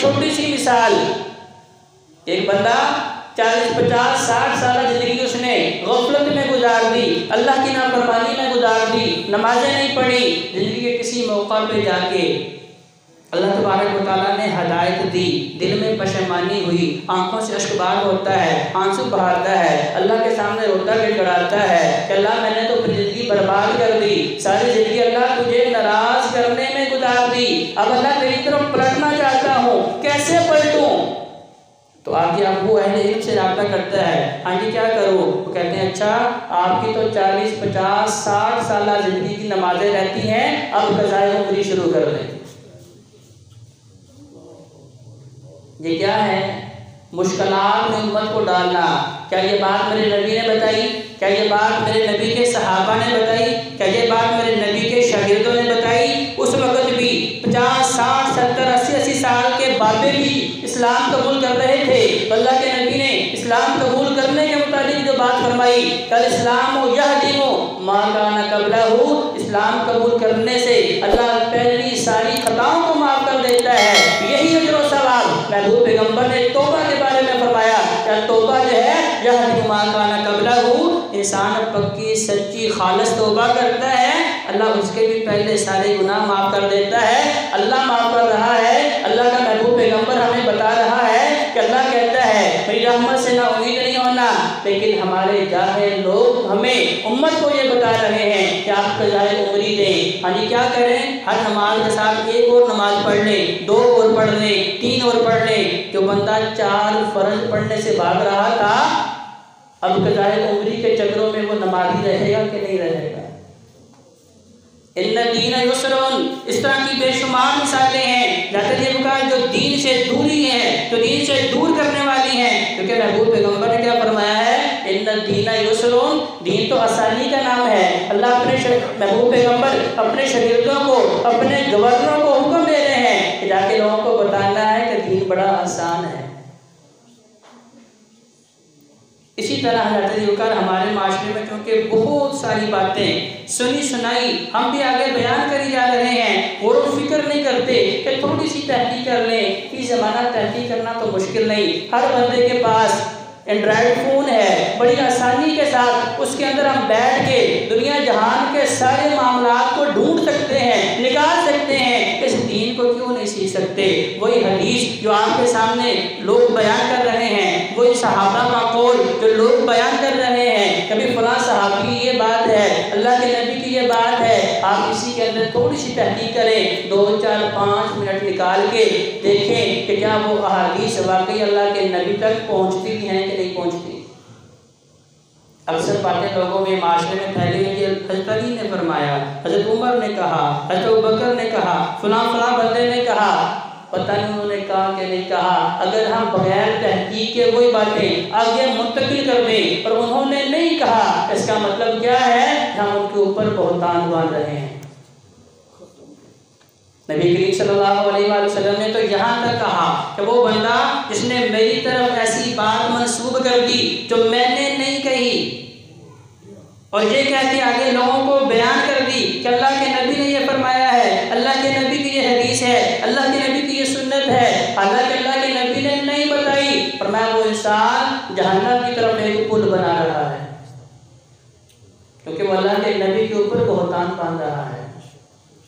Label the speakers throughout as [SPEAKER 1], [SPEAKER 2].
[SPEAKER 1] छोटी सी मिसाल, एक बंदा 40, 50, 60 साल जिंदगी उसने गफलत में गुजार दी, अल्लाह की नाफरमानी में गुजार दी, नमाजें नहीं पढ़ी। जिंदगी के किसी मौका पे जाके अल्लाह तबारक व तआला ने हदायत दी, दिल में पशेमानी हुई, आंखों से अश्कबार होता है, आंसू बहाता है, अल्लाह के सामने रोता गिड़गिड़ाता है कि अल्लाह मैंने तो अपनी ज़िंदगी बर्बाद कर दी, सारी ज़िंदगी अल्लाह तुझे नाराज़ करने में गुजार दी, अब अल्लाह तेरी तरफ पलटना चाहता हूँ, कैसे पलटूँ? तो आगे आप वो अहले इल्म से रब्ता करता है, हाँ जी क्या करूँ? तो कहते हैं अच्छा आपकी तो 40, 50, 60 साल ज़िंदगी की नमाजें रहती हैं, अब क़ज़ाए उम्री शुरू कर दें। ये क्या है? मुश्किलात में उम्मत को डालना। क्या ये बात मेरे नबी ने बताई? क्या ये बात मेरे नबी के सहाबा ने बताई? क्या ये बात मेरे नबी के शागिर्दों ने बताई? उस वक़्त भी 50, 60, 70, 80 साल के बाबे भी इस्लाम कबूल कर रहे थे। अल्लाह के नबी ने इस्लाम कबूल करने के मुताबिक जो बात फरमाई, कल इस्लाम यहदिमु मा काना क़ब्लहु, इस्लाम कबूल करने से अल्लाह पहली सारी खताओं को माफ़ कर देता है। यही अजर व सवाब महबूब पैगम्बर ने तौबा के बारे में फरमाया। क्या तौबा जो है यहदिमु मा काना क़ब्लहु, इंसान पक्की सच्ची खालिस तौबा करता है, अल्लाह उसके भी पहले सारे गुनाह माफ़ कर देता है। अल्लाह माफ़ कर रहा है, अल्लाह का महबूब पैगम्बर हमें बता रहा है कि अल्लाह कहता है मेरी रहमत से ना उम्मीद नहीं होना, लेकिन हमारे जाहिल लोग हमें उम्मत को ये बता रहे हैं कि आप क़ज़ाए उम्री दें। हाँ जी क्या करें? हर नमाज के साथ एक और नमाज पढ़ लें, 2 और पढ़ लें, 3 और पढ़ लें। जो बंदा 4 फ़र्ज पढ़ने से भाग रहा था, अब क़ज़ाए उम्री के चक्रों में वो नमाजी रहेगा कि नहीं रहेगा? इन्ना दीन युस्रुन, इस तरह की बेशुमार मिसालें हैं जो दीन से दूरी है, जो दीन से दूर करने वाली हैं। क्योंकि महबूब पैगम्बर ने क्या फरमाया है? इन्ना दीन युस्रुन, दीन तो आसानी का नाम है। अल्लाह अपने महबूब पैगम्बर अपने शागिर्दों को, अपने गवर्नरों को हुक्म दे रहे हैं कि जाके लोगों को बताना है कि दीन बड़ा आसान है। इसी तरह हमारे माशरे में क्योंकि बहुत सारी बातें सुनी सुनाई हम भी आगे बयान करी जा रहे हैं, गौर व फिक्र नहीं करते कि थोड़ी सी तहकीक कर लें। कि ज़माना तहकीक करना तो मुश्किल नहीं, हर बंदे के पास एंड्रॉयड फ़ोन है, बड़ी आसानी के साथ उसके अंदर हम बैठ के दुनिया जहान के सारे मामलात को ढूंढ सकते हैं, निकाल सकते हैं। इस दीन को क्यों नहीं सीख सकते? वही हदीस जो आपके सामने लोग बयान कर रहे हैं, वही सहाबा का कौल जो लोग बयान कर रहे हैं, कभी फलां सहाबी की ये बात है, अल्लाह के नबी की ये बात है, आप इसी के अंदर थोड़ी सी तहकीक करें, 2, 4, 5 मिनट निकाल के देखें कि क्या वो अहादीस वाकई अल्लाह के नबी तक पहुँचती भी हैं कि नहीं पहुँचती। अक्सर बातें लोगों में माशरे में फैली हुई है। हज़रत अली ने फरमाया, हज़रत उमर ने कहा, हज़रत अबू बकर ने कहा, फलां बंदे ने कहा, पता नहीं उन्होंने कहा कि नहीं कहा। अगर हम बगैर तहकीक के वही बातें आगे मुंतकिल कर दें और उन्होंने नहीं कहा, इसका मतलब क्या है? हम उनके ऊपर बहतान बांध रहे हैं। नबी करीम सल्लल्लाहु अलैहि वसल्लम ने तो यहाँ तक कहा कि वो बंदा जिसने मेरी तरफ ऐसी बात मंसूब कर दी जो मैंने नहीं कही और ये कह के आगे लोगों को बयान कर दी कि अल्लाह के नबी ने ये फरमाया है, अल्लाह के नबी की ये हदीस है, अल्लाह के नबी की ये सुन्नत है, हालांकि अल्लाह के नबी ने नहीं बताई, फरमाया वो इंसान जहन्नम की तरफ एक पुल बना रहा है, क्योंकि वो अल्लाह के नबी के ऊपर बहतान बांध रहा है।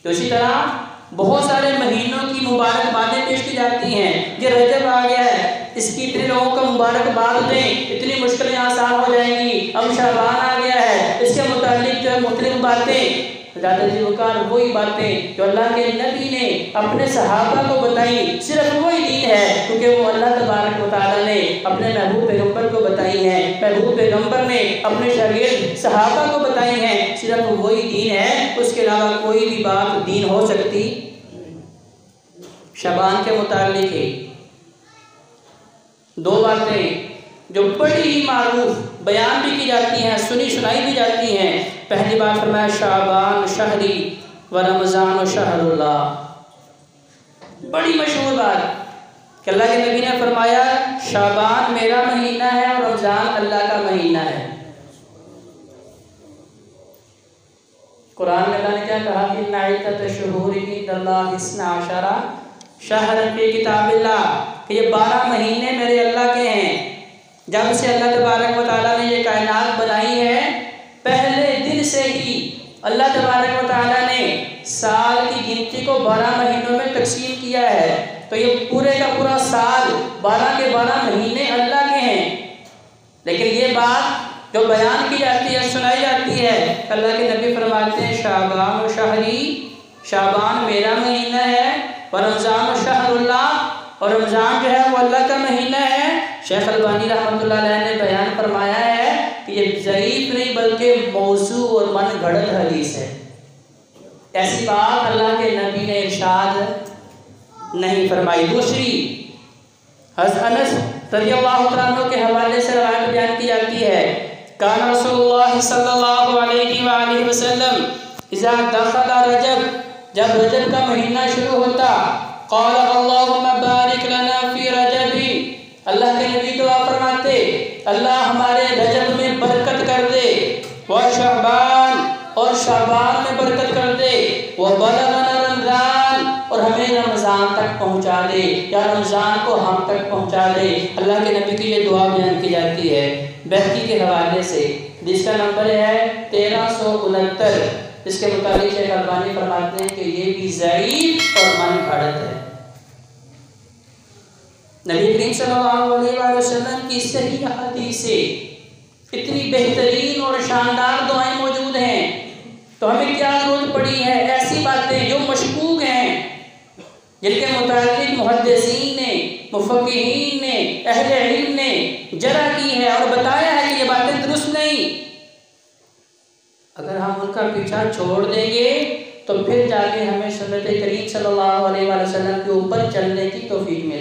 [SPEAKER 1] तो इसी तरह बहुत सारे महीनों की मुबारकबादें पेश की जाती हैं। ये रजब आ गया है, इसकी इतने लोगों को मुबारकबाद दें, इतनी मुश्किलें आसान हो जाएंगी। अब शाबान आ गया है, इसके मुतालिक जो मुख्तलिफ बातें वही बातें जो अल्लाह के नबी ने अपने सहाबा को बताई, सिर्फ वही दीन है, क्योंकि वो अल्लाह तबारक व तआला ने अपने महबूब पैगम्बर को बताई हैं, महबूब पैगम्बर ने अपने शागिर्द सहाबा को बताई हैं, सिर्फ वही दीन है, उसके अलावा कोई भी बात दीन हो सकती। शबान के मुतालिक 2 बातें जो बड़ी ही मारूफ बयान भी की जाती हैं, सुनी सुनाई भी जाती हैं। पहली बात फरमाया शाबान शहरी व रमज़ान शहरुल्लाह, बड़ी मशहूर बात कि अल्लाह के नबी ने फरमाया शाबान मेरा महीना है और रमज़ान अल्लाह का महीना है। कुरान में अल्लाह ने क्या कहा कि इन्ना इद्दत शुहूरि इंदल्लाहि 12 शहर फी किताबिल्लाह, कि ये 12 महीने मेरे अल्लाह के हैं। जब से अल्लाह तबारक व तआला ने ये कायनात बनाई है, पहले दिन से ही अल्लाह तबारक व तआला ने साल की गिनती को 12 महीनों में तकसीम किया है। तो ये पूरे का पूरा साल 12 के 12 महीने अल्लाह के हैं। लेकिन ये बात जो बयान की जाती है, सुनाई जाती है, अल्लाह के नबी फरमाते हैं शाबान व शहरी, शाबान मेरा महीना है, और रमज़ान व शहरुल्लाह, और रमज़ान जो है वो अल्लाह का महीना है। शेख अलबानी रहमतुल्लाह अलैह ने बयान फरमाया है कि ये ज़ईफ़ नहीं बल्कि मौज़ू और मन घड़त हदीस है। ऐसी बात अल्लाह के नबी ने इरशाद नहीं फरमाई। दूसरी हज़रत अनस रज़ियल्लाहु तआला अन्हु के हवाले से रवायत बयान की जाती है, कान रसूलुल्लाह सल्लल्लाहु अलैहि वसल्लम इज़ा दख़ला रजब, जब रजब का महीना शुरू होता, क़ाल अल्लाहुम्मा बारिक लना फ़ी रजबी, अल्लाह के नबी दुआ फरमाते अल्लाह हमारे रजब में बरकत कर दे, व शअबान, और शअबान में बरकत कर दे, व बलगना रमज़ान, और हमें रमज़ान तक पहुँचा दे, या रमज़ान को हम तक पहुँचा दे। अल्लाह के नबी की ये दुआ बयान की जाती है बहकी के हवाले से, जिसका नंबर है 1369। इसके मुताबिक शेख अलबानी फरमाते हैं कि ये भी ज़ईफ़ और मन घड़त है। नबी करीम सल्लल्लाहु अलैहि वसल्लम की सही हदीस से इतनी बेहतरीन और शानदार दुआएं मौजूद हैं, तो हमें क्या जरूरत पड़ी है ऐसी बातें जो मशकूक हैं, जिनके मुताबिक मुहद्दिसीन ने, मुफक्किहीन ने, अहले इल्म ने जरा की है और बताया है कि ये बातें दुरुस्त नहीं। अगर हम उनका पीछा छोड़ देंगे तो फिर जाके हमें सुन्नत करीम सल्लल्लाहु अलैहि वसल्लम के ऊपर चलने की तौफीक मिलेगी।